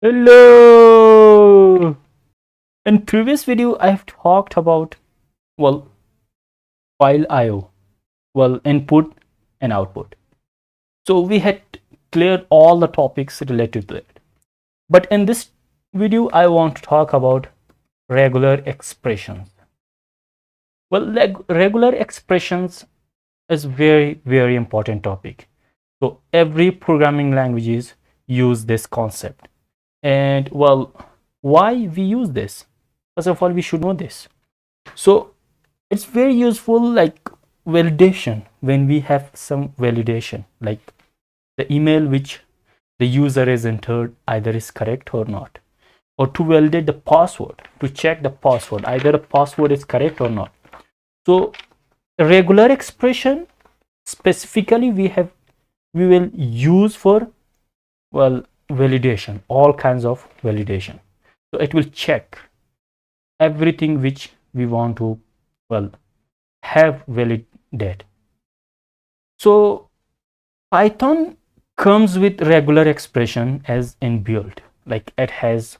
Hello! In previous video, I've talked about, well, file IO, input and output. So we had cleared all the topics related to it. But in this video, I want to talk about regular expressions. Well, regular expressions is very important topic. So every programming languages use this concept. And why we use this? First of all, we should know this. So it's very useful, like validation, when we have some validation, like the email which the user has entered either is correct or not, or to validate the password, to check the password, either the password is correct or not. So regular expression specifically we will use for, validation, all kinds of validation. So it will check everything which we want to, well, have validate. So Python comes with regular expression as inbuilt, like it has,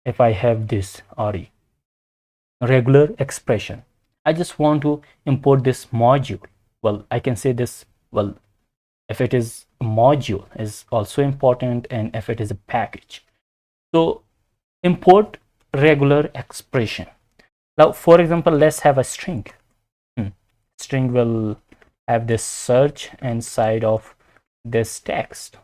if I have this RE regular expression, I just want to import this module. Well, I can say this, well, if it is a module is also important, and if it is a package. So import regular expression. Now, for example, let's have a string. String will have this search inside of this text.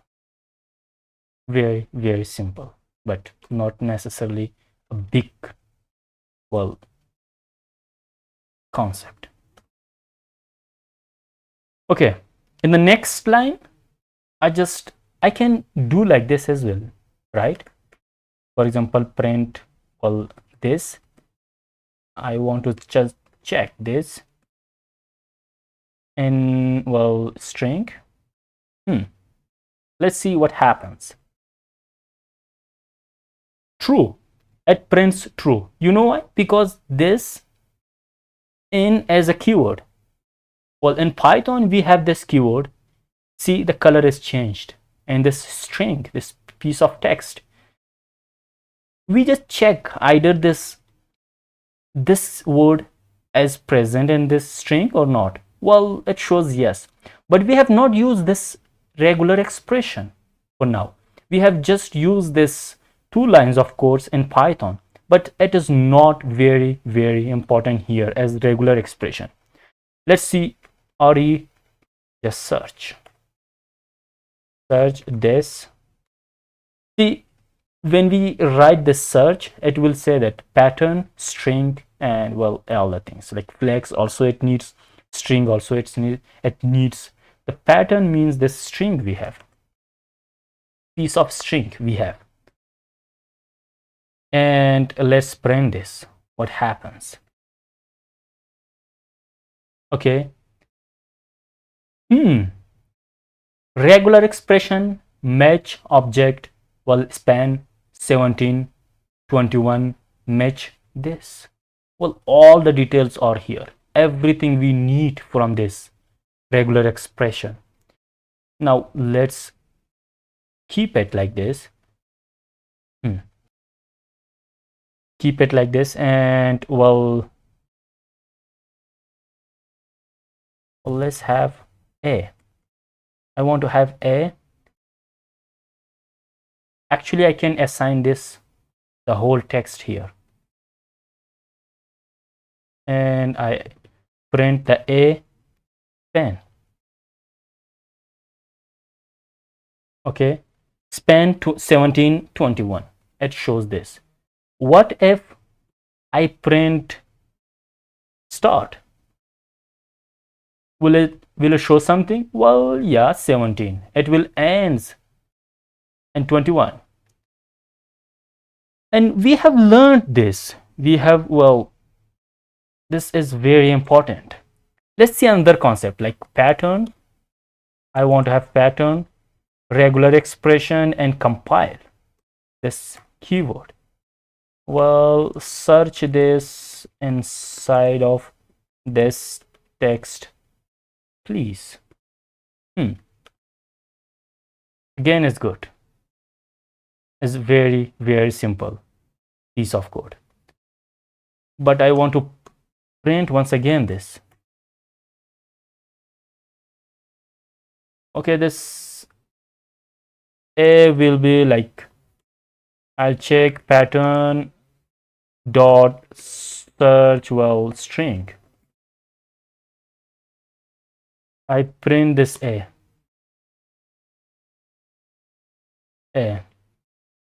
Very simple, but not necessarily a big, well, concept. Okay, in the next line, I can do like this as well, right? For example, print, well, this I want to just check this in, well, string. Let's see what happens. True. It prints true. You know why? Because this in as a keyword. Well, in Python we have this keyword. See, the color is changed, and this string, this piece of text, we just check either this word is present in this string or not. Well, it shows yes, but we have not used this regular expression for now. We have just used this 2 lines of code in Python, but it is not very important here as regular expression. Let's see. RE, just search this. See, when we write this search, it will say that pattern, string, and, well, all the things like flex also it needs, string also it needs. The pattern means this string we have, piece of string we have. And let's print this. What happens? Okay. Regular expression, match object, well, span 17, 21, match this. Well, all the details are here. Everything we need from this regular expression. Now let's keep it like this. Keep it like this, and, well, let's have a. I want to have a. Actually, I can assign this the whole text here, and I print the a span. Okay, span to 17, 21. It shows this. What if I print start? Will it show something? Well, yeah, 17. It will ends and 21. And we have learned this. We have, well, this is very important. Let's see another concept like pattern. I want to have pattern, regular expression, and compile this keyword. Well, search this inside of this text, please. Again is good. is very, very simple piece of code. But I want to print once again this. Okay, this A will be like, I'll check pattern dot search well string. I print this A.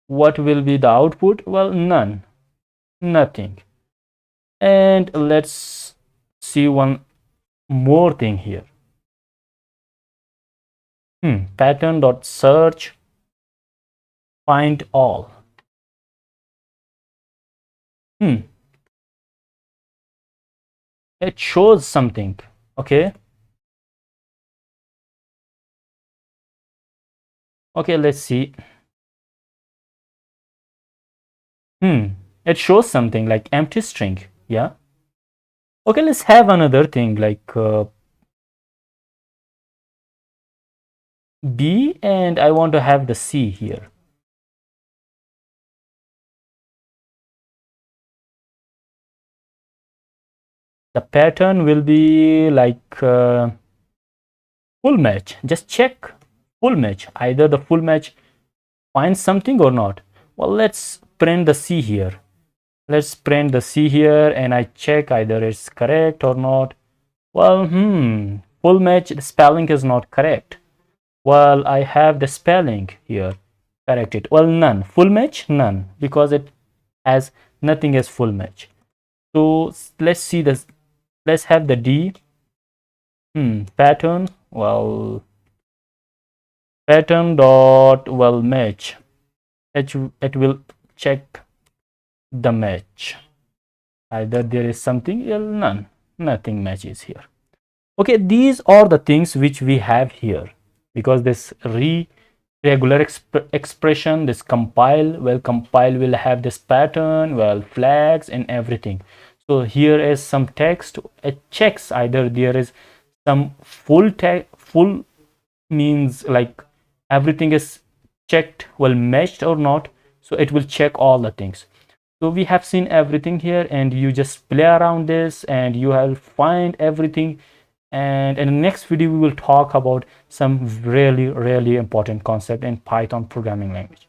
What will be the output? Well, none, nothing. And let's see one more thing here. Pattern dot search find all. It shows something. Okay, let's see. It shows something like empty string. Yeah. Okay, let's have another thing like B, and I want to have the C here. The pattern will be like full match. Just check full match. Either the full match finds something or not. Well, let's print the C here. Let's print the C here, and I check either it's correct or not. Well, full match, the spelling is not correct. Well, I have the spelling here. Correct it. Well, none. Full match, none, because it has nothing as full match. So let's see this. Let's have the D. Pattern. Well, pattern dot well match. It will check the match. Either there is something, well, none. Nothing matches here. Okay, these are the things which we have here, because this regular expression, this compile, well, compile will have this pattern, well, flags and everything. So here is some text. It checks either there is some full means like everything is checked, well, matched or not. So it will check all the things. So we have seen everything here, and you just play around this and you will find everything. And in the next video we will talk about some really important concept in Python programming language.